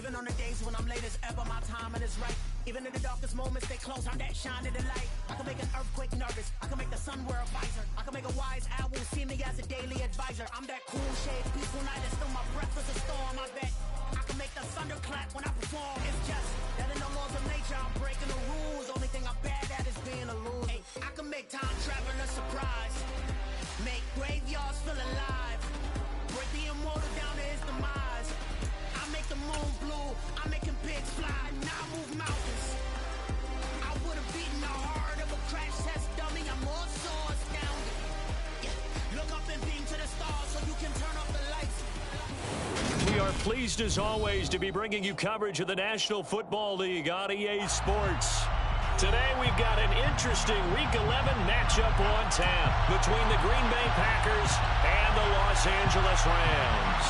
Even on the days when I'm late as ever, my timing is right. Even in the darkest moments, stay close, I'm that shine of the light. I can make an earthquake nervous, I can make the sun wear a visor. I can make a wise owl see me as a daily advisor. I'm that cool shade, peaceful night, and still my breath is a storm, I bet. I can make the thunder clap when I perform. It's just that in the laws of nature, I'm breaking the rules. Only thing I'm bad at is being a loser. Hey, I can make time travel a surprise. Make graveyards feel alive. Break the immortal down to his demise. I make the moon blue. I'm making pigs fly. Now I move mountains. I would have beaten the heart of a crash test dummy. I'm more so astounded. Yeah. Look up and beam to the stars so you can turn off the lights. We are pleased as always to be bringing you coverage of the National Football League on EA Sports. Today we've got an interesting Week 11 matchup on tap between the Green Bay Packers and the Los Angeles Rams.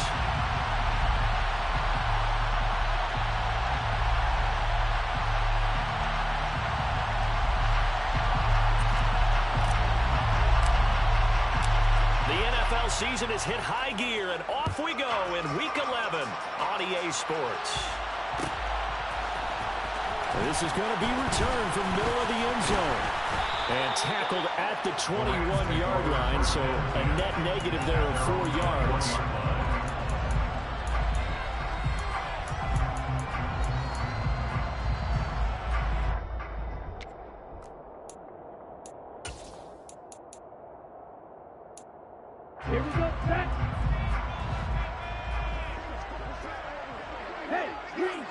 Season has hit high gear, and off we go in Week 11 on EA Sports. This is going to be returned from middle of the end zone and tackled at the 21-yard line, so a net negative there of 4 yards. Here we go, set. Hey, green.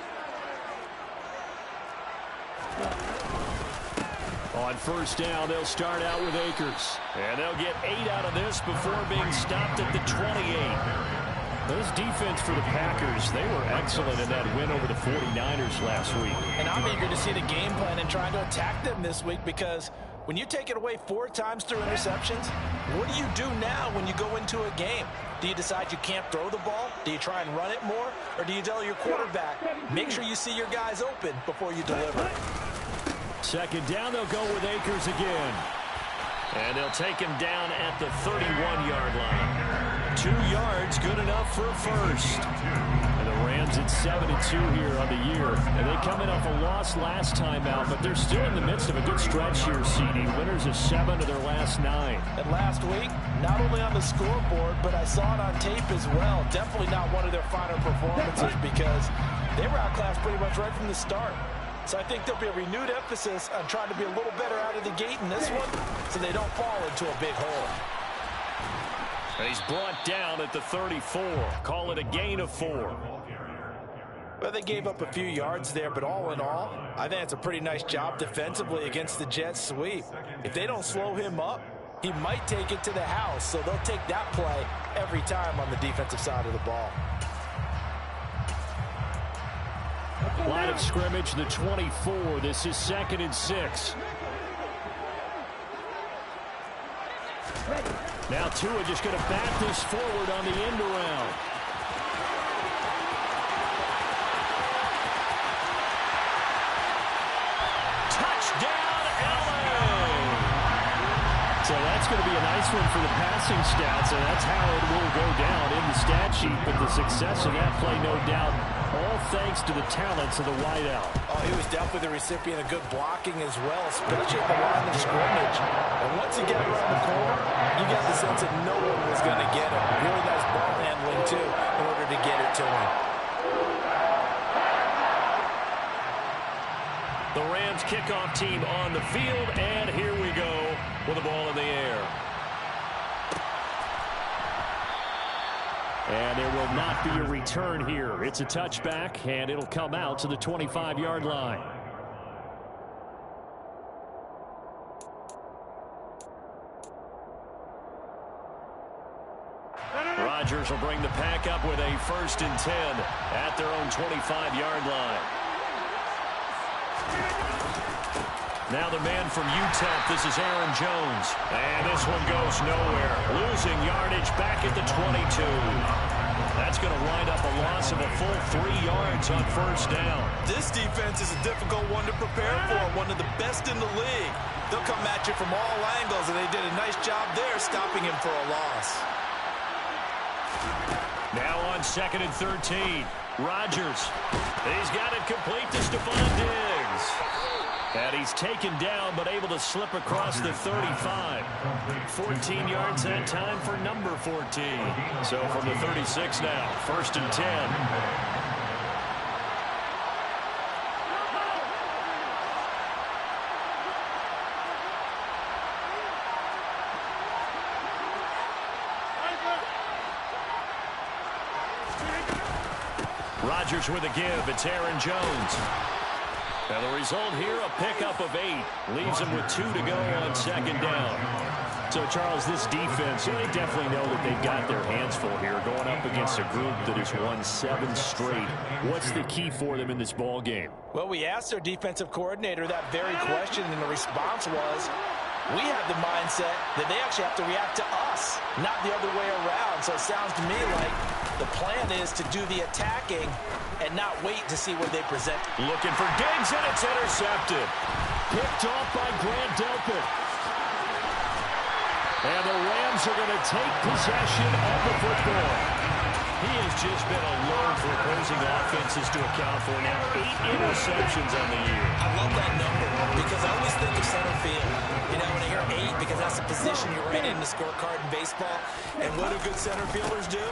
On first down, they'll start out with Akers. And they'll get 8 out of this before being stopped at the 28. Those defense for the Packers, they were excellent in that win over the 49ers last week. And I'm eager to see the game plan and trying to attack them this week, because when you take it away 4 times through interceptions, what do you do now when you go into a game? Do you decide you can't throw the ball? Do you try and run it more? Or do you tell your quarterback, make sure you see your guys open before you deliver? Second down, they'll go with Akers again. And they'll take him down at the 31-yard line. 2 yards, good enough for a first. And the Rams at 7-2 here on the year. And they come in off a loss last time out, but they're still in the midst of a good stretch here, CD. Winners of 7 of their last 9. And last week, not only on the scoreboard, but I saw it on tape as well. Definitely not one of their finer performances, because they were outclassed pretty much right from the start. So I think there'll be a renewed emphasis on trying to be a little better out of the gate in this one, so they don't fall into a big hole. And he's brought down at the 34. Call it a gain of 4. Well, they gave up a few yards there, but all in all, I think it's a pretty nice job defensively against the Jets sweep. If they don't slow him up, he might take it to the house, so they'll take that play every time on the defensive side of the ball. Line of scrimmage, the 24. This is 2nd and 6. Now Tua just going to back this forward on the end around. Touchdown, LA! So that's going to be a nice one for the passing stats, and that's how it will go down in the stat sheet. But the success of that play, no doubt, all thanks to the talents of the wideout. Oh, he was definitely the recipient of good blocking as well, especially at the line of scrimmage. And once he got around the corner, you got the sense that no one was going to get him. Really nice ball handling, too, in order to get it to him. The Rams kickoff team on the field, and here we go with the ball in the air. And there will not be a return here. It's a touchback, and it'll come out to the 25-yard line. Rodgers will bring the pack up with a 1st and 10 at their own 25-yard line. Now the man from UTEP, this is Aaron Jones. And this one goes nowhere. Losing yardage back at the 22. That's going to wind up a loss of a full 3 yards on first down. This defense is a difficult one to prepare for, one of the best in the league. They'll come at you from all angles, and they did a nice job there stopping him for a loss. Now on 2nd and 13. Rodgers. He's got it complete to Stephon Diggs. And he's taken down, but able to slip across the 35. 14 yards that time for number 14. So from the 36 now, 1st and 10. Rodgers with a give. It's Aaron Jones. And the result here, a pickup of 8. Leaves him with 2 to go on 2nd down. So, Charles, this defense, they definitely know that they've got their hands full here, going up against a group that has won 7 straight. What's the key for them in this ball game? Well, we asked their defensive coordinator that very question, and the response was, we have the mindset that they actually have to react to us, not the other way around. So it sounds to me like the plan is to do the attacking and not wait to see what they present. Looking for Diggs, and it's intercepted. Picked off by Grant Delpit. And the Rams are going to take possession of the football. He has just been a load for opposing offenses to account for. Now 8 interceptions on the year. I love that number because I always think of center field. You know, when I hear 8, because that's the position you write in the scorecard in baseball. And what do good center fielders do?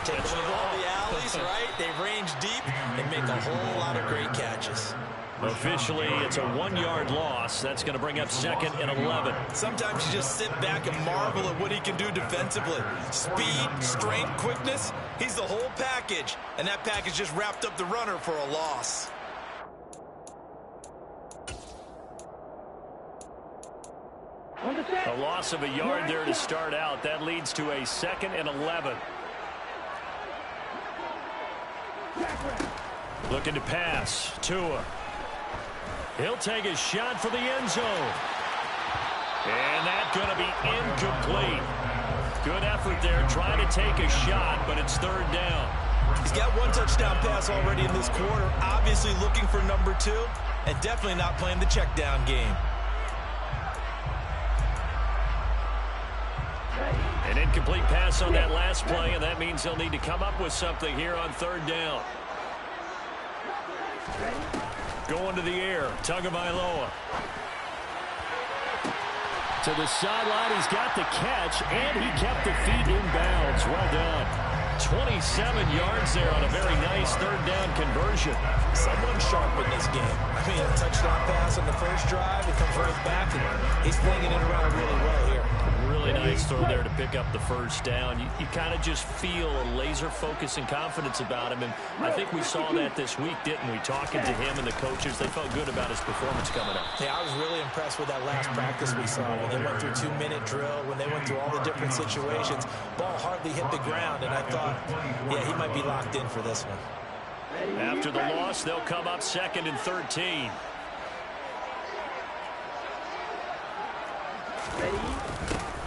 Take one of all the alleys, right? They range deep and make a whole lot of great catches. Officially, it's a 1-yard loss. That's going to bring up 2nd and 11. Sometimes you just sit back and marvel at what he can do defensively. Speed, strength, quickness. He's the whole package. And that package just wrapped up the runner for a loss. A loss of a yard there to start out. That leads to a 2nd and 11. Looking to pass. Tua. He'll take a shot for the end zone. And that's going to be incomplete. Good effort there trying to take a shot, but it's 3rd down. He's got 1 touchdown pass already in this quarter. Obviously looking for number 2 and definitely not playing the check down game. An incomplete pass on that last play, and that means they'll need to come up with something here on 3rd down. Going to the air, Tagovailoa. To the sideline, he's got the catch, and he kept the feet in bounds. Well done. 27 yards there on a very nice 3rd down conversion. Someone sharp in this game. I mean, a touchdown pass on the first drive, it comes right back, and he's flinging it around really well here. Really nice throw there to pick up the 1st down. You kind of just feel a laser focus and confidence about him, and I think we saw that this week, didn't we? Talking to him and the coaches, they felt good about his performance coming up. Yeah, I was really impressed with that last practice we saw when they went through a 2-minute drill, when they went through all the different situations. Ball hardly hit the ground, and I thought, yeah, he might be locked in for this one. After the loss, they'll come up 2nd and 13.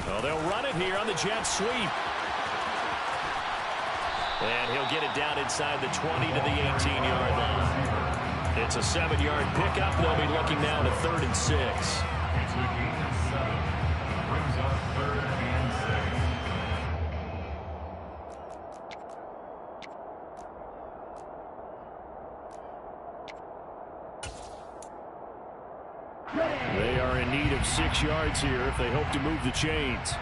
Well, they'll run it here on the jet sweep. And he'll get it down inside the 20 to the 18-yard line. It's a 7-yard pickup. They'll be looking now to 3rd and 6. They are in need of 6 yards here if they hope to move the chains.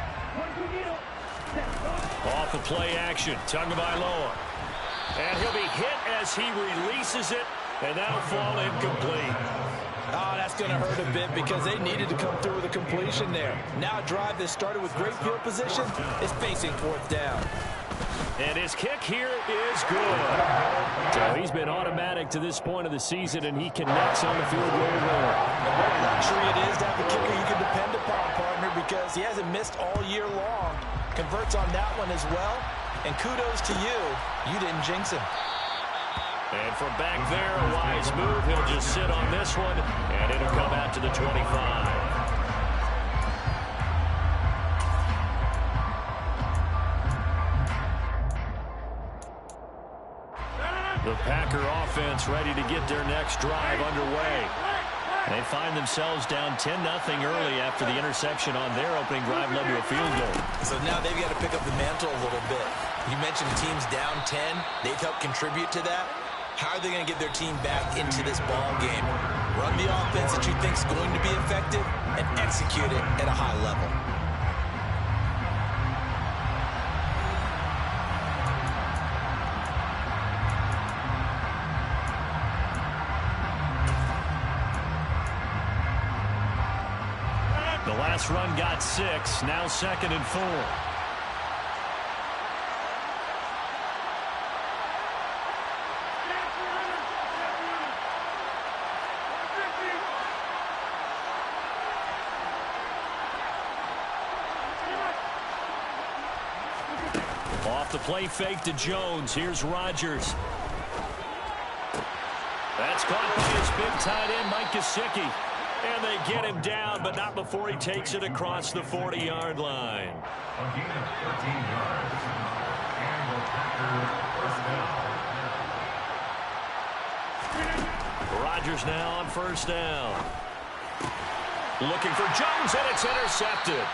Off of play action, Tagovailoa. And he'll be hit as he releases it, and that'll fall incomplete. Oh, that's going to hurt a bit because they needed to come through with a completion there. Now a drive that started with great field position is facing 4th down. And his kick here is good. So he's been automatic to this point of the season, and he connects on the field goal there. What a luxury it is to have a kicker you can depend upon, partner, because he hasn't missed all year long. Converts on that one as well. And kudos to you. You didn't jinx him. And from back there, a wise move. He'll just sit on this one, and it'll come out to the 25. The Packer offense ready to get their next drive underway. They find themselves down 10-0 early after the interception on their opening drive led to a field goal. So now they've got to pick up the mantle a little bit. You mentioned teams down 10. They've helped contribute to that. How are they going to get their team back into this ball game? Run the offense that you think is going to be effective and execute it at a high level. The last run got 6, now 2nd and 4. Off the play fake to Jones. Here's Rodgers. That's caught by his big tight end, Mike Gesicki. And they get him down, but not before he takes it across the 40-yard line. A gain of 13 yards. And the Packers first down. Rodgers now on first down. Looking for Jones, and it's intercepted.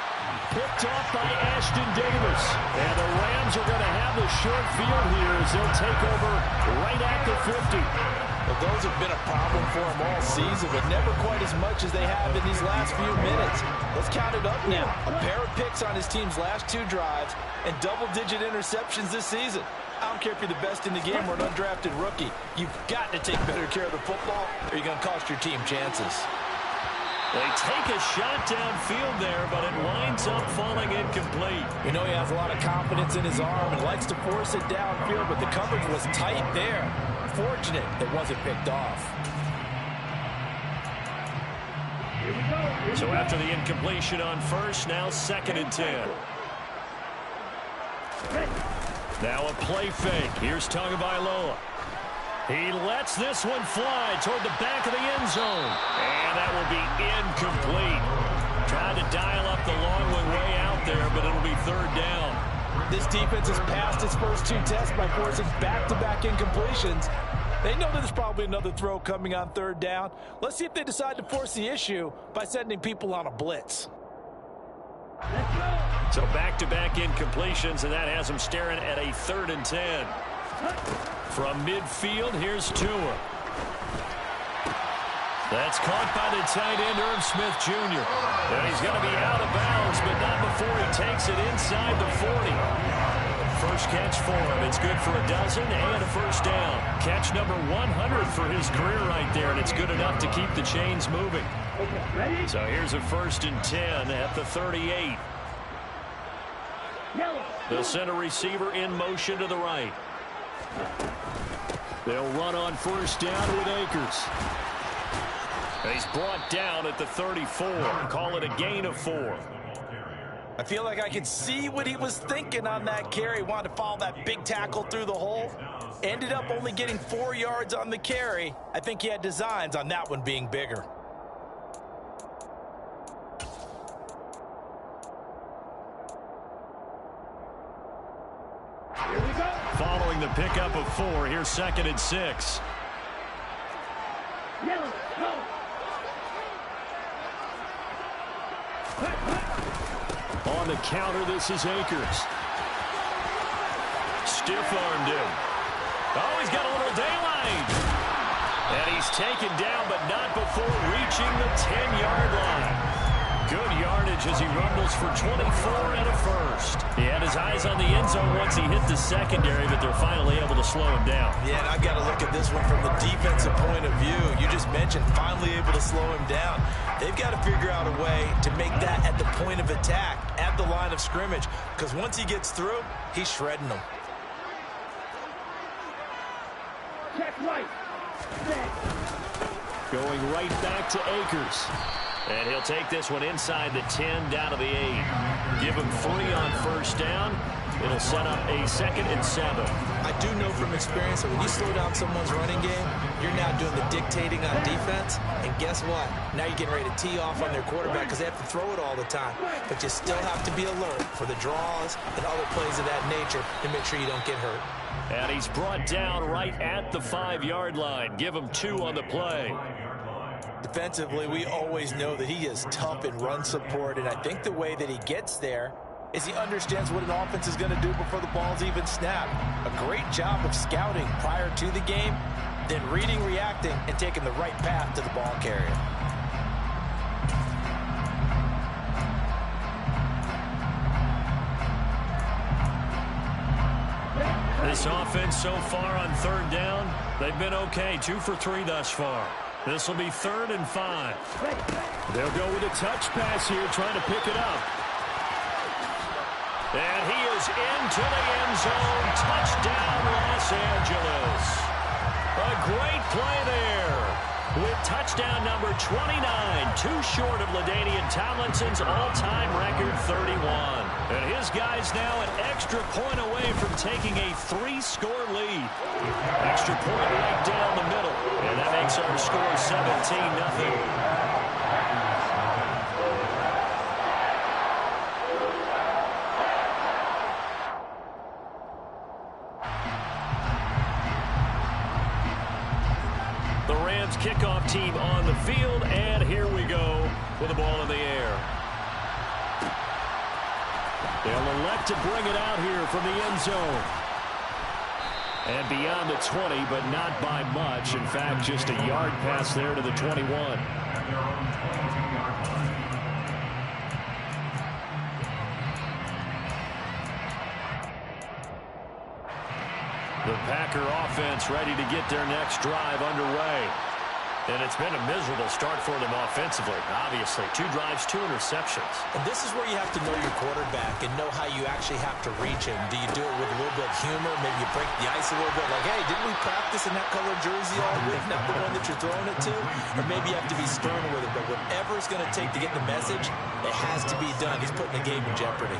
Picked off by Ashton Davis. And the Rams are going to have the short field here as they'll take over right at the 50. Well, those have been a problem for them all season, but never quite as much as they have in these last few minutes. Let's count it up now. A pair of picks on his team's last 2 drives and double-digit interceptions this season. I don't care if you're the best in the game or an undrafted rookie. You've got to take better care of the football or you're going to cost your team chances. They take a shot downfield there, but it winds up falling incomplete. You know he has a lot of confidence in his arm and likes to force it downfield, but the coverage was tight there. Fortunate it wasn't picked off. So after the incompletion on first, now 2nd and 10. Now a play fake. Here's Tagovailoa. He lets this one fly toward the back of the end zone. And that will be incomplete. Trying to dial up the long one way out there, but it'll be 3rd down. This defense has passed its first 2 tests by forcing back-to-back incompletions. They know there's probably another throw coming on 3rd down. Let's see if they decide to force the issue by sending people on a blitz. So back-to-back incompletions, and that has them staring at a 3rd and 10. From midfield, here's Tua. That's caught by the tight end, Irv Smith Jr. And he's going to be out of bounds, but not before he takes it inside the 40. First catch for him. It's good for a dozen and a first down. Catch number 100 for his career right there, and it's good enough to keep the chains moving. So here's a 1st and 10 at the 38. They'll send a receiver in motion to the right. They'll run on first down with Akers. And he's brought down at the 34. Call it a gain of 4. I feel like I can see what he was thinking on that carry. Wanted to follow that big tackle through the hole. Ended up only getting 4 yards on the carry. I think he had designs on that one being bigger. Following the pickup of 4, here's 2nd and 6. On the counter, this is Akers. Stiff-armed him. Oh, he's got a little daylight. And he's taken down, but not before reaching the 10-yard line. Good yardage as he rumbles for 24 and a first. He had his eyes on the end zone once he hit the secondary, but they're finally able to slow him down. Yeah, and I've got to look at this one from the defensive point of view. You just mentioned finally able to slow him down. They've got to figure out a way to make that at the point of attack, at the line of scrimmage, because once he gets through, he's shredding them. Check right. Going right back to Akers. And he'll take this one inside the 10 down to the 8. Give him 3 on first down. It'll set up a 2nd and 7. I do know from experience that when you slow down someone's running game, you're now doing the dictating on defense. And guess what? Now you're getting ready to tee off on their quarterback because they have to throw it all the time. But you still have to be alert for the draws and other plays of that nature to make sure you don't get hurt. And he's brought down right at the 5-yard line. Give him 2 on the play. Defensively, we always know that he is tough in run support, and I think the way that he gets there is he understands what an offense is going to do before the ball's even snapped. A great job of scouting prior to the game, then reading, reacting, and taking the right path to the ball carrier. This offense so far on third down, they've been okay. 2 for 3 thus far. This will be 3rd and 5. They'll go with a touch pass here, trying to pick it up. And he is into the end zone. Touchdown, Los Angeles. A great play there. With touchdown number 29, too short of LaDainian Tomlinson's all-time record 31. And his guys now an extra point away from taking a 3-score lead. Extra point right down the middle. And that makes our score 17-0. Kickoff team on the field, and here we go with the ball in the air. They'll elect to bring it out here from the end zone. And beyond the 20, but not by much. In fact, just a yard pass there to the 21. The Packer offense ready to get their next drive underway. And it's been a miserable start for them offensively, obviously. 2 drives, 2 interceptions. And this is where you have to know your quarterback and know how you actually have to reach him. Do you do it with a little bit of humor? Maybe you break the ice a little bit. Like, hey, didn't we practice in that color jersey all week? Not the one that you're throwing it to? Or maybe you have to be stern with it. But whatever it's going to take to get the message, it has to be done. He's putting the game in jeopardy.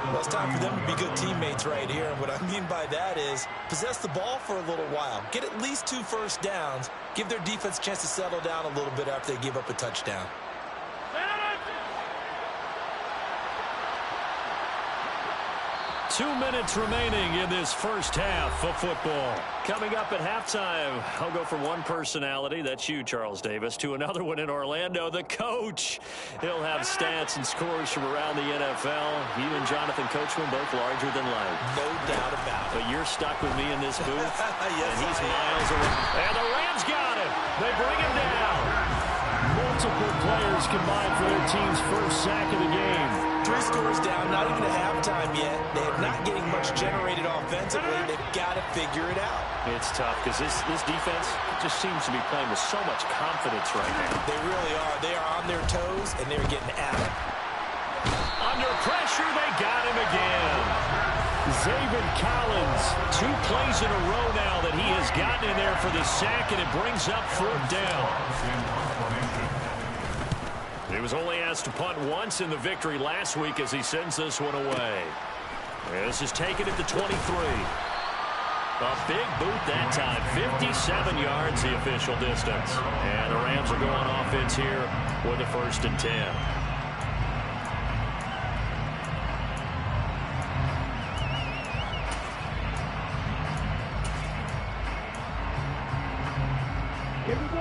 Well, it's time for them to be good teammates right here. And what I mean by that is possess the ball for a little while. Get at least 2 first downs. Give their defense a chance to settle down a little bit after they give up a touchdown. 2 minutes remaining in this first half of football. Coming up at halftime, I'll go from one personality, that's you, Charles Davis, to another one in Orlando, the coach. He'll have stats and scores from around the NFL. You and Jonathan Coachman both larger than life. No doubt about it. But you're stuck with me in this booth, yes, and he's miles away. And the Rams got him. They bring him down. Multiple players combined for their team's first sack of the game. 3 scores down, not even at halftime yet. They're not getting much generated offensively. They've got to figure it out. It's tough because this defense just seems to be playing with so much confidence right now. They really are. They are on their toes, and they're getting at it. Under pressure, they got him again. Zaven Collins, 2 plays in a row now that he has gotten in there for the sack, and it brings up 4th down. He was only asked to punt once in the victory last week as he sends this one away. This is taken at the 23. A big boot that time. 57 yards the official distance. And the Rams are going offense here with a 1st and 10.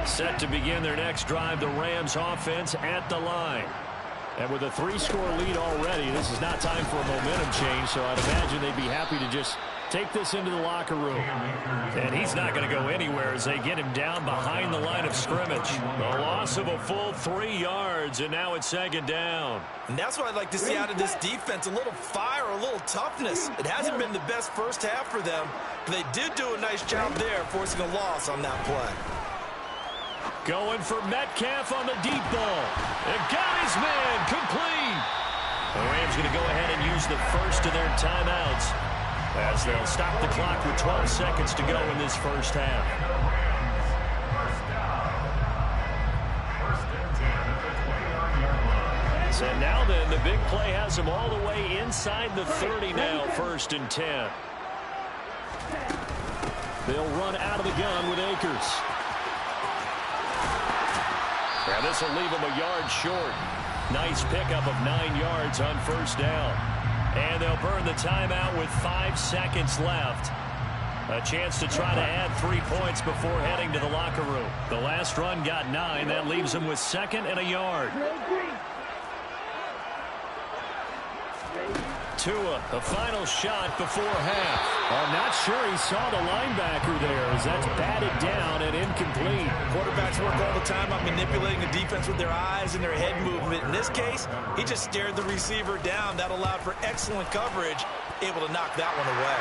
Set to begin their next drive, the Rams offense at the line. And with a 3-score lead already, this is not time for a momentum change, so I'd imagine they'd be happy to just take this into the locker room. And he's not going to go anywhere as they get him down behind the line of scrimmage. A loss of a full 3 yards, and now it's 2nd down. And that's what I'd like to see out of this defense, a little fire, a little toughness. It hasn't been the best first half for them, but they did do a nice job there forcing a loss on that play. Going for Metcalf on the deep ball. And got his man complete. The Rams going to go ahead and use the first of their timeouts as they'll stop the clock with 12 seconds to go in this first half. So now then, the big play has them all the way inside the 30 now, 1st and 10. They'll run out of the gun with Akers. And this will leave him a yard short. Nice pickup of 9 yards on 1st down. And they'll burn the timeout with 5 seconds left. A chance to try to add 3 points before heading to the locker room. The last run got 9. That leaves him with 2nd and a yard. Tua, the final shot before half. I'm not sure he saw the linebacker there as that's batted down and incomplete. Quarterbacks work all the time on manipulating the defense with their eyes and their head movement. In this case, he just stared the receiver down. That allowed for excellent coverage, able to knock that one away.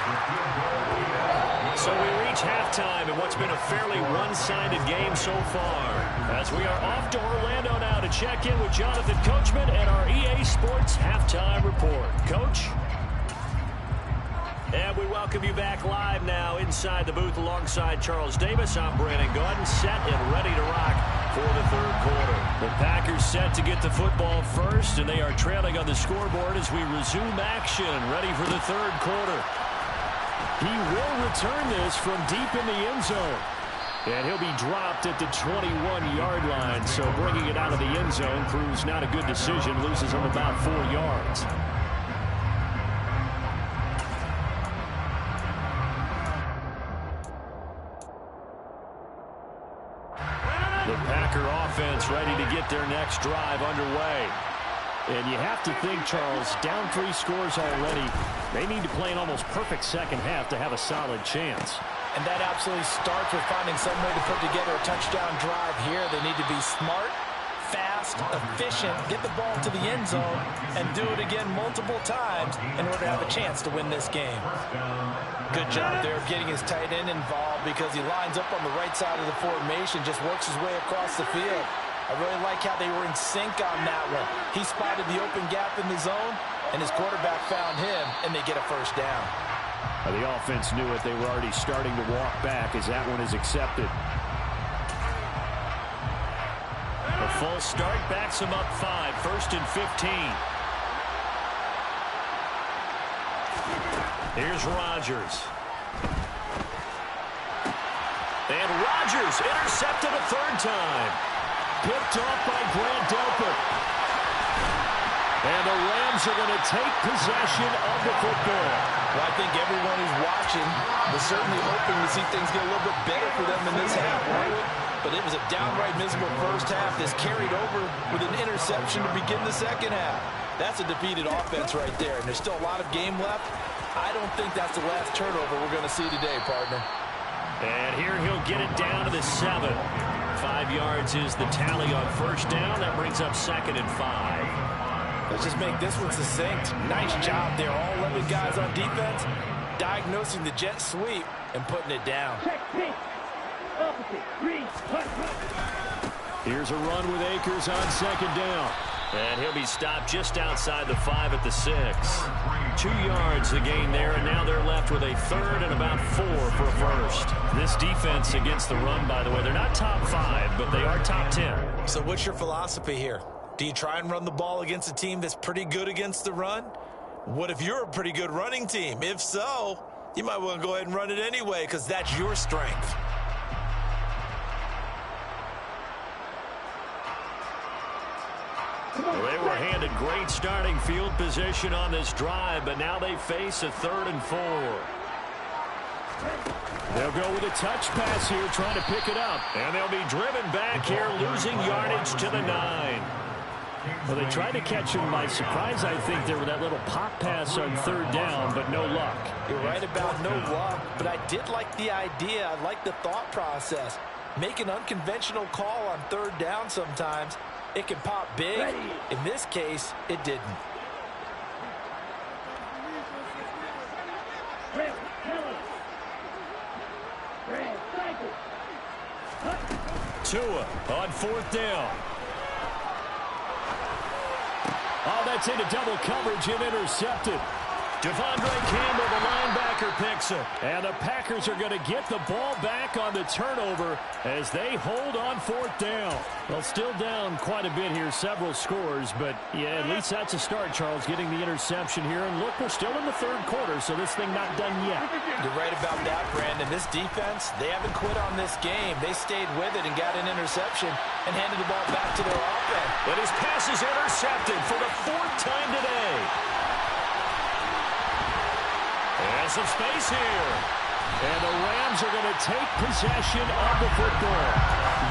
So we reach halftime in what's been a fairly one-sided game so far. As we are off to Orlando now to check in with Jonathan Coachman and our EA Sports Halftime Report. Coach? And we welcome you back live now inside the booth alongside Charles Davis. I'm Brandon Gaudin, set and ready to rock for the third quarter. The Packers set to get the football first, and they are trailing on the scoreboard as we resume action, ready for the third quarter. He will return this from deep in the end zone. And he'll be dropped at the 21-yard line. So bringing it out of the end zone proves not a good decision. Loses him about 4 yards. The Packer offense ready to get their next drive underway. And you have to think, Charles, down 3 scores already. They need to play an almost perfect second half to have a solid chance. And that absolutely starts with finding some way to put together a touchdown drive here. They need to be smart, fast, efficient, get the ball to the end zone, and do it again multiple times in order to have a chance to win this game. Good job there of getting his tight end involved because he lines up on the right side of the formation, just works his way across the field. I really like how they were in sync on that one. He spotted the open gap in the zone, and his quarterback found him, and they get a first down. The offense knew it. They were already starting to walk back as that one is accepted. A full start backs him up 5, 1st and 15. Here's Rodgers. And Rodgers intercepted a 3rd time. Picked off by Grant Delpit. And the Rams are going to take possession of the football. Well, I think everyone who's watching was certainly hoping to see things get a little bit better for them in this half, right? But it was a downright miserable first half. This carried over with an interception to begin the second half. That's a defeated offense right there, and there's still a lot of game left. I don't think that's the last turnover we're going to see today, partner. And here he'll get it down to the 7. 5 yards is the tally on first down. That brings up 2nd and 5. Let's just make this one succinct. Nice job there. All 11 guys on defense diagnosing the jet sweep and putting it down. Here's a run with Akers on 2nd down. And he'll be stopped just outside the 5 at the 6. 2 yards the gain there, and now they're left with a 3rd and about 4 for a first. This defense against the run, by the way, they're not top 5, but they are top 10. So what's your philosophy here? Do you try and run the ball against a team that's pretty good against the run? What if you're a pretty good running team? If so, you might want to go ahead and run it anyway because that's your strength. Well, they were handed great starting field position on this drive, but now they face a 3rd and 4. They'll go with a touch pass here, trying to pick it up. And they'll be driven back here, losing yardage to the 9. Well, they tried to catch him by surprise, I think, there with that little pop pass on 3rd down, but no luck. You're right about no luck, but I did like the idea. I like the thought process. Make an unconventional call on 3rd down sometimes. It can pop big. In this case, it didn't. Tua on 4th down. Oh, that's into double coverage and intercepted. Devondre Campbell, the linebacker, picks it. And the Packers are going to get the ball back on the turnover as they hold on 4th down. Well, still down quite a bit here, several scores, but yeah, at least that's a start, Charles, getting the interception here. And look, we're still in the 3rd quarter, so this thing not done yet. You're right about that, Brandon. This defense, they haven't quit on this game. They stayed with it and got an interception and handed the ball back to their offense. But his pass is intercepted for the 4th time today. And some space here. And the Rams are going to take possession of the football.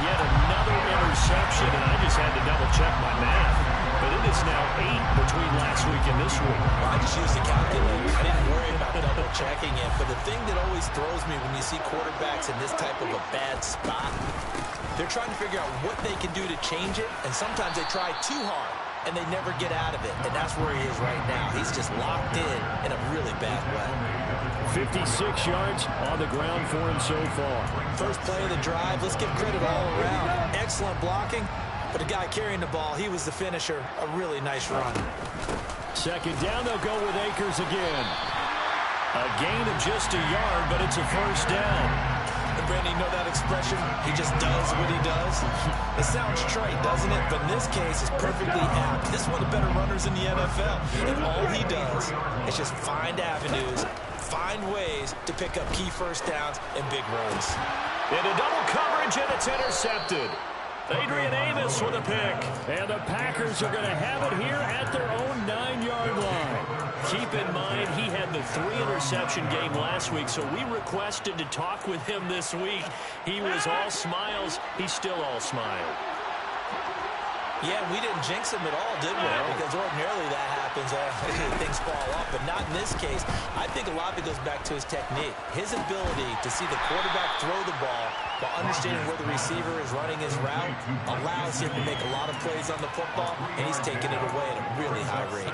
Yet another interception, and I just had to double-check my math. but it is now 8 between last week and this week. Well, I just used the calculator. I didn't worry about double checking it, but the thing that always throws me when you see quarterbacks in this type of a bad spot, they're trying to figure out what they can do to change it, and sometimes they try too hard, and they never get out of it, and that's where he is right now. He's just locked in a really bad way. 56 yards on the ground for him so far. First play of the drive, let's give credit all around. Excellent blocking, but the guy carrying the ball, he was the finisher. A really nice run. Second down, they'll go with Akers again. A gain of just a yard, but it's a first down. And Brandon, you know that expression? He just does what he does. It sounds trite, doesn't it? But in this case, it's perfectly apt. This is one of the better runners in the NFL. And all he does is just find avenues, find ways to pick up key first downs and big runs. Into double coverage, and it's intercepted. Adrian Amos with a pick. And the Packers are going to have it here at their own 9-yard line. Keep in mind, he had the 3-interception game last week, so we requested to talk with him this week. He was all smiles. He's still all smile. Yeah, we didn't jinx him at all, did we? Because ordinarily that happens. Things fall off, but not in this case. I think a lot of it goes back to his technique. His ability to see the quarterback throw the ball while understanding where the receiver is running his route allows him to make a lot of plays on the football, and he's taking it away at a really high rate.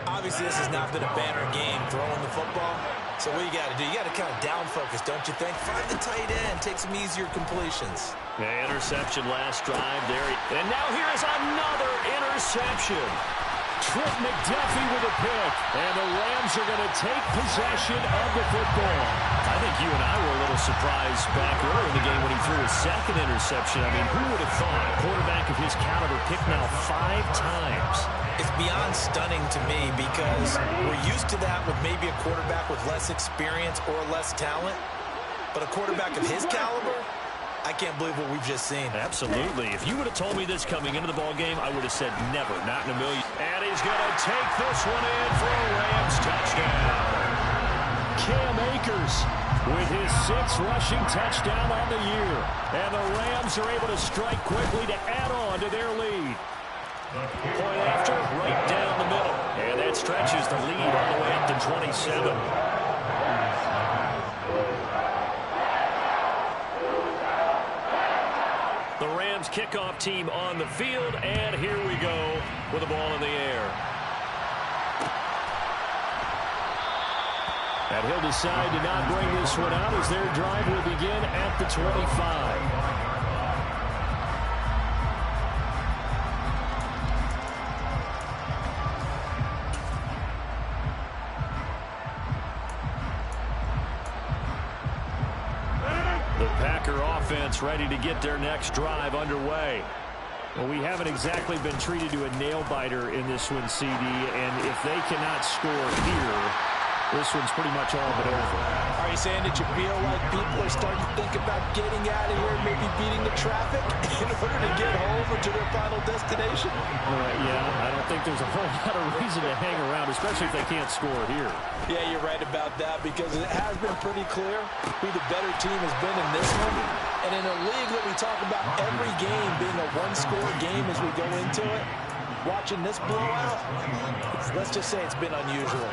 Obviously, this has not been a banner game throwing the football. So what you got to do, you got to kind of down focus, don't you think? Find the tight end, take some easier completions. Yeah, interception last drive there. And now here is another interception. Trent McDuffie with a pick. And the Rams are going to take possession of the football. I think you and I were a little surprised back earlier in the game when he threw his second interception. I mean, who would have thought a quarterback of his caliber picked now 5 times? It's beyond stunning to me because we're used to that with maybe a quarterback with less experience or less talent. But a quarterback of his caliber, I can't believe what we've just seen. Absolutely. If you would have told me this coming into the ball game, I would have said never, not in a million. And he's going to take this one in for a Rams touchdown. Cam Akers with his 6th rushing touchdown on the year. And the Rams are able to strike quickly to add on to their lead. Point after, right down the middle. And that stretches the lead all the way up to 27. The Rams kickoff team on the field, and here we go with the ball in the air. And he'll decide to not bring this one out as their drive will begin at the 25. Ready to get their next drive underway. Well, we haven't exactly been treated to a nail-biter in this one, CD, and if they cannot score here, this one's pretty much all but over. Are you saying that you feel like people are starting to think about getting out of here, maybe beating the traffic in order to get home or to their final destination? Yeah, I don't think there's a whole lot of reason to hang around, especially if they can't score here. Yeah, you're right about that because it has been pretty clear who the better team has been in this one. And in a league that we talk about every game being a one-score game as we go into it, watching this blowout, let's just say it's been unusual.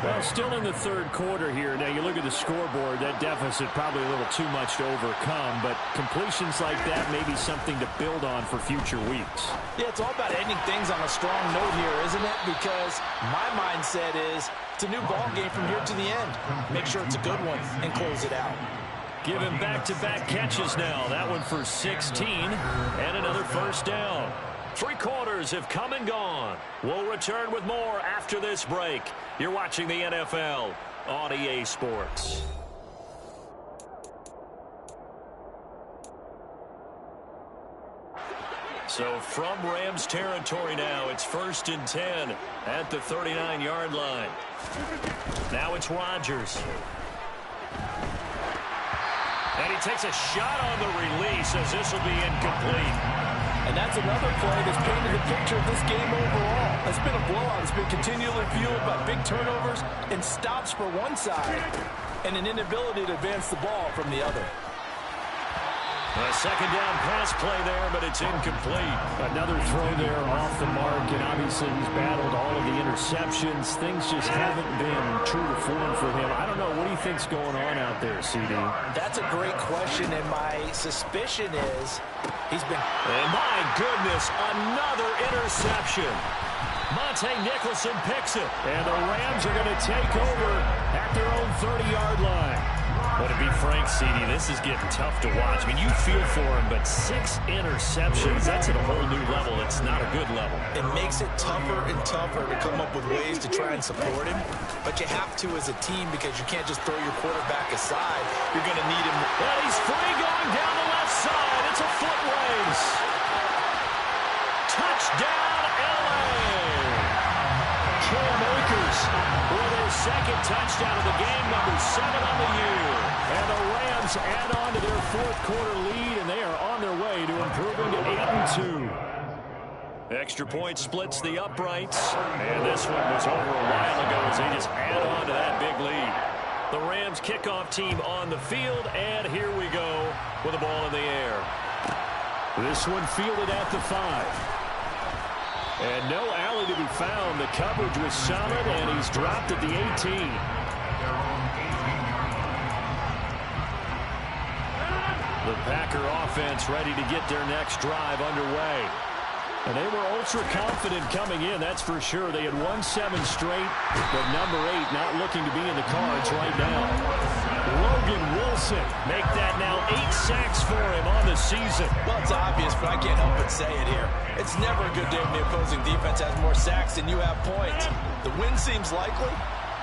Well, still in the third quarter here. Now, you look at the scoreboard, that deficit probably a little too much to overcome, but completions like that may be something to build on for future weeks. Yeah, it's all about ending things on a strong note here, isn't it? Because my mindset is it's a new ball game from here to the end. Make sure it's a good one and close it out. Give him back-to-back catches now. That one for 16 and another first down. 3 quarters have come and gone. We'll return with more after this break. You're watching the NFL on EA Sports. So from Rams territory now, it's 1st and 10 at the 39-yard line. Now it's Rodgers. And he takes a shot on the release as this will be incomplete. And that's another play that's painted the picture of this game overall. It's been a blowout. It's been continually fueled by big turnovers and stops for one side and an inability to advance the ball from the other. A second down pass play there, but it's incomplete. Another throw there off the mark, and obviously he's battled all of the interceptions. Things just haven't been true to form for him. I don't know. What do you think's going on out there, CD? That's a great question, and my suspicion is he's been... And my goodness, another interception. Monte Nicholson picks it, and the Rams are going to take over at their own 30-yard line. But to be frank, CD, this is getting tough to watch. I mean, you feel for him, but 6 interceptions, that's at a whole new level. It's not a good level. It makes it tougher and tougher to come up with ways to try and support him. But you have to as a team because you can't just throw your quarterback aside. You're going to need him. And he's free going down the left side. It's a foot race. Touchdown, L.A. Cam Akers with his second touchdown of the game, number 7 on the year. And the Rams add on to their fourth quarter lead, and they are on their way to improving to 8-2. Extra point splits the uprights, and this one was over a while ago as they just add on to that big lead. The Rams kickoff team on the field, and here we go with the ball in the air. This one fielded at the 5. And no alley to be found. The coverage was solid, and he's dropped at the 18. The Packer offense ready to get their next drive underway. And they were ultra-confident coming in, that's for sure. They had won 7 straight, but number 8 not looking to be in the cards right now. Logan Wilson make that now 8 sacks for him on the season. Well, it's obvious, but I can't help but say it here. It's never a good day when the opposing defense has more sacks than you have points. The win seems likely,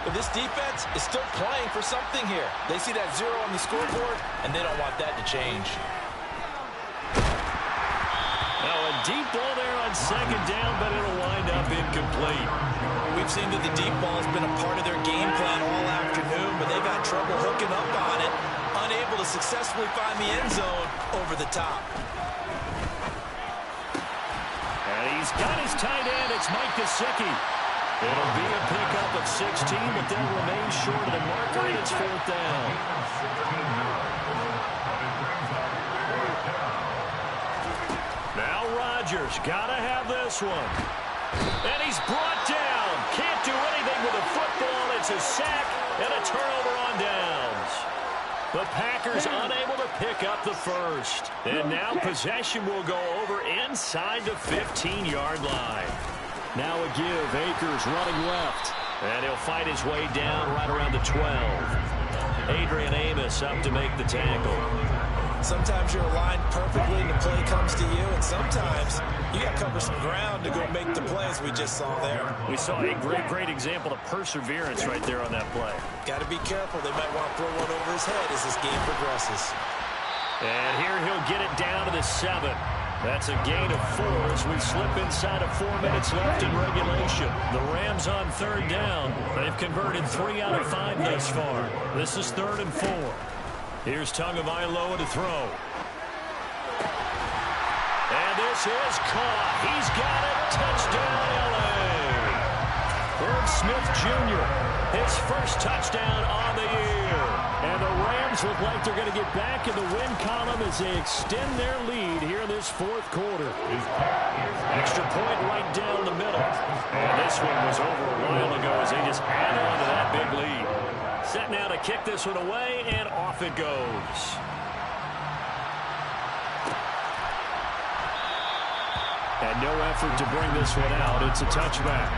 but this defense is still playing for something here. They see that 0 on the scoreboard, and they don't want that to change. Now a deep ball there on second down, but it'll wind up incomplete. We've seen that the deep ball has been a part of their game plan all afternoon, but they've had trouble hooking up on it, unable to successfully find the end zone over the top. And he's got his tight end. It's Mike Gesicki. It'll be a pickup of 16, but they'll remain short of the marker, and it's 4th down. Now Rodgers got to have this one. And he's brought down. Can't do anything with a football. It's a sack and a turnover on downs. The Packers unable to pick up the first. And now possession will go over inside the 15-yard line. Now a give. Akers running left. And he'll fight his way down right around the 12. Adrian Amos up to make the tackle. Sometimes you're aligned perfectly and the play comes to you, and sometimes you got to cover some ground to go make the plays we just saw there. We saw a great example of perseverance right there on that play. Got to be careful. They might want to throw one over his head as this game progresses. And here he'll get it down to the 7. That's a gain of 4 as we slip inside of 4 minutes left in regulation. The Rams on 3rd down. They've converted 3 out of 5 thus far. This is 3rd and 4. Here's Tagovailoa to throw. And this is caught. He's got it. Touchdown, L.A. Irv Smith Jr., his first touchdown on the year. And the Rams look like they're going to get back in the win column as they extend their lead here in this 4th quarter. Extra point right down the middle. And this one was over a while ago as they just add on to that big lead. Set now to kick this one away, and off it goes. And no effort to bring this one out. It's a touchback.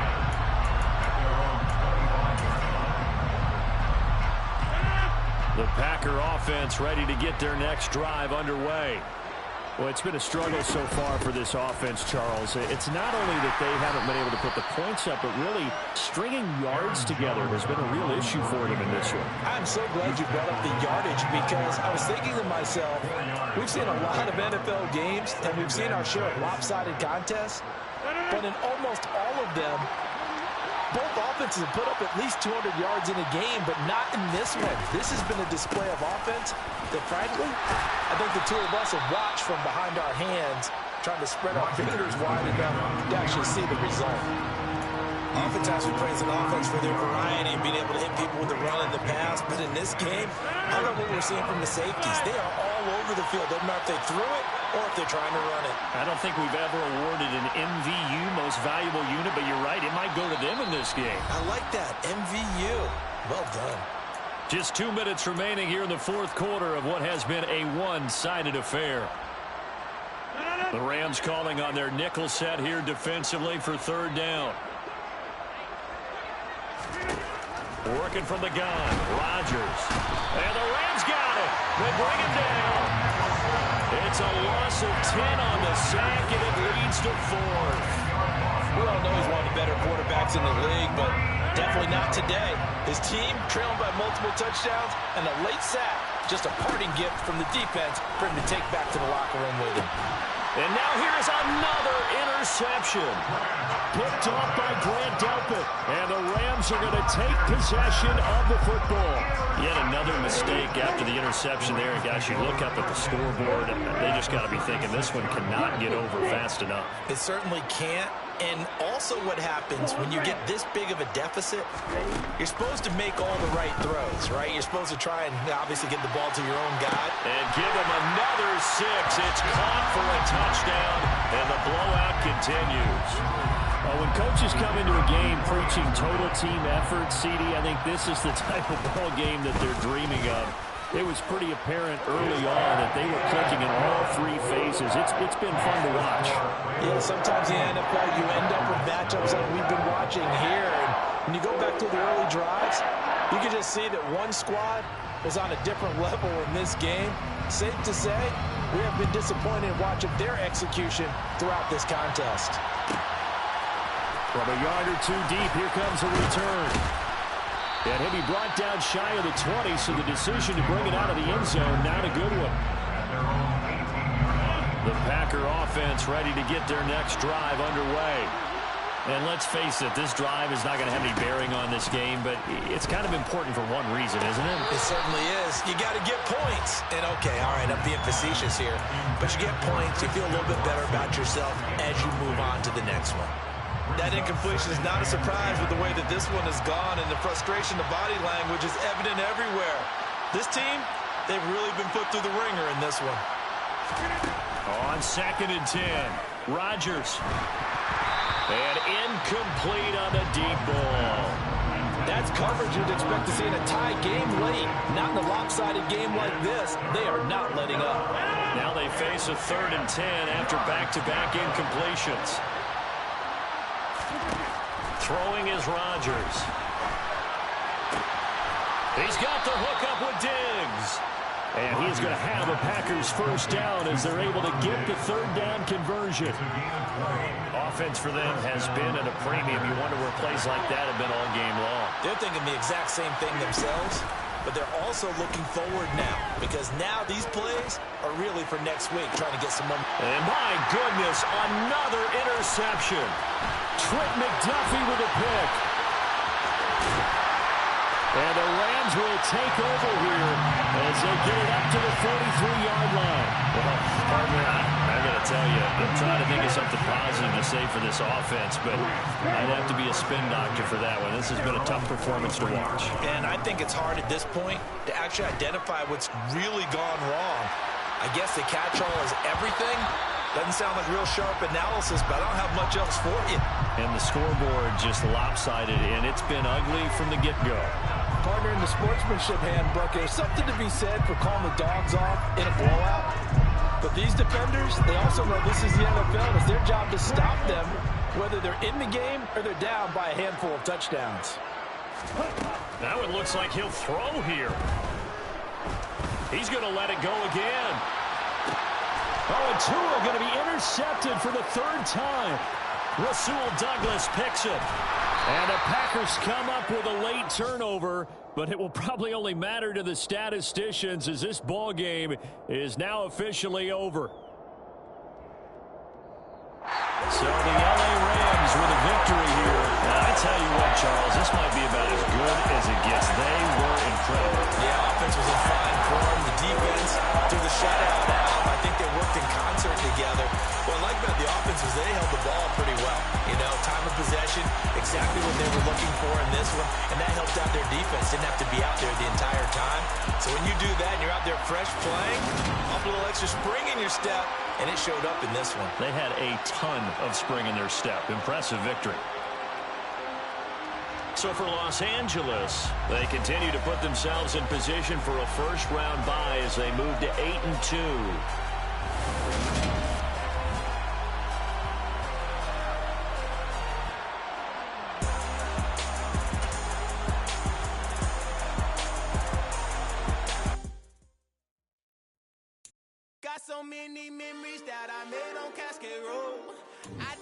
The Packer offense ready to get their next drive underway. Well, it's been a struggle so far for this offense, Charles. It's not only that they haven't been able to put the points up, but really stringing yards together has been a real issue for them in this one. I'm so glad you brought up the yardage because I was thinking to myself, we've seen a lot of NFL games and we've seen our share of lopsided contests, but in almost all of them, both offenses have put up at least 200 yards in a game, but not in this one. This has been a display of offense that, frankly, I think the two of us have watched from behind our hands, trying to spread our fingers wide enough to actually see the result. Oftentimes we praise an offense for their variety and being able to hit people with the run and the pass, but in this game, I love what we're seeing from the safeties. They are all over the field. Doesn't matter if they threw it or if they're trying to run it. I don't think we've ever awarded an MVU, most valuable unit, but you're right, it might go to them in this game. I like that, MVU. Well done. Just 2 minutes remaining here in the fourth quarter of what has been a one-sided affair. The Rams calling on their nickel set here defensively for third down. Working from the gun, Rodgers. And the Rams got it. They bring him down. It's a loss of 10 on the sack, and it leads to 4th. We all know he's one of the better quarterbacks in the league, but definitely not today. His team trailing by multiple touchdowns, and a late sack, just a parting gift from the defense for him to take back to the locker room with him. And now here's another interception. Picked off by Grant Delpit. And the Rams are going to take possession of the football. Yet another mistake after the interception there. And guys, you look up at the scoreboard, and they just got to be thinking this one cannot get over fast enough. It certainly can't. And also what happens when you get this big of a deficit, you're supposed to make all the right throws, right? You're supposed to try and obviously get the ball to your own guy. And give him another 6. It's caught for a touchdown, and the blowout continues. When coaches come into a game preaching total team effort, CD, I think this is the type of ball game that they're dreaming of. It was pretty apparent early on that they were clicking in all 3 phases. It's been fun to watch. Yeah, sometimes in the NFL you end up with matchups like we've been watching here. And when you go back to the early drives, you can just see that one squad is on a different level in this game. Safe to say, we have been disappointed watching their execution throughout this contest. From a yard or 2 deep, here comes a return. And he'll be brought down shy of the 20, so the decision to bring it out of the end zone, not a good one. The Packer offense ready to get their next drive underway. And let's face it, this drive is not going to have any bearing on this game, but it's kind of important for one reason, isn't it? It certainly is. You got to get points. And okay, all right, I'm being facetious here, but you get points, you feel a little bit better about yourself as you move on to the next one. That incompletion is not a surprise with the way that this one has gone, and the frustration, the body language is evident everywhere. This team, they've really been put through the ringer in this one. On 2nd and 10, Rodgers. And incomplete on the deep ball. That's coverage you'd expect to see in a tie game late. Not in a lopsided game like this. They are not letting up. Now they face a 3rd and 10 after back-to-back incompletions. Throwing is Rodgers. He's got the hookup with Diggs. And he's going to have a Packers first down as they're able to get the 3rd down conversion. Offense for them has been at a premium. You wonder where plays like that have been all game long. They're thinking the exact same thing themselves, but they're also looking forward now, because now these plays are really for next week, trying to get some momentum. And my goodness, another interception. Trent McDuffie with a pick. And the Rams will take over here as they get it up to the 43-yard line. Well, partner, I got to tell you, I'm trying to think of something positive to say for this offense, but I'd have to be a spin doctor for that one. This has been a tough performance to watch. And I think it's hard at this point to actually identify what's really gone wrong. I guess the catch-all is everything. Doesn't sound like real sharp analysis, but I don't have much else for you. And the scoreboard just lopsided, and it's been ugly from the get-go. Partner, in the sportsmanship handbook, there's something to be said for calling the dogs off in a blowout. But these defenders, they also know this is the NFL. It's their job to stop them, whether they're in the game or they're down by a handful of touchdowns. Now it looks like he'll throw here. He's going to let it go again. Oh, and Tua going to be intercepted for the 3rd time. Rasul Douglas picks it. And the Packers come up with a late turnover, but it will probably only matter to the statisticians as this ball game is now officially over. So the LA Rams with a victory here. Now, I tell you what, Charles, this might be about as good as it gets. They were incredible. Yeah, offense was in fine form. The defense through the shutout now. I think they worked in concert together. What I like about the offense was they held the ball pretty well. You know, time of possession, exactly what they were looking for in this one, and that helped out their defense. Didn't have to be out there the entire time. So when you do that and you're out there fresh playing, up a little extra spring in your step, and it showed up in this one. They had a ton of spring in their step. Impressive victory. So for Los Angeles, they continue to put themselves in position for a first-round bye as they move to 8-2. Got so many memories that I made on Cascade Road.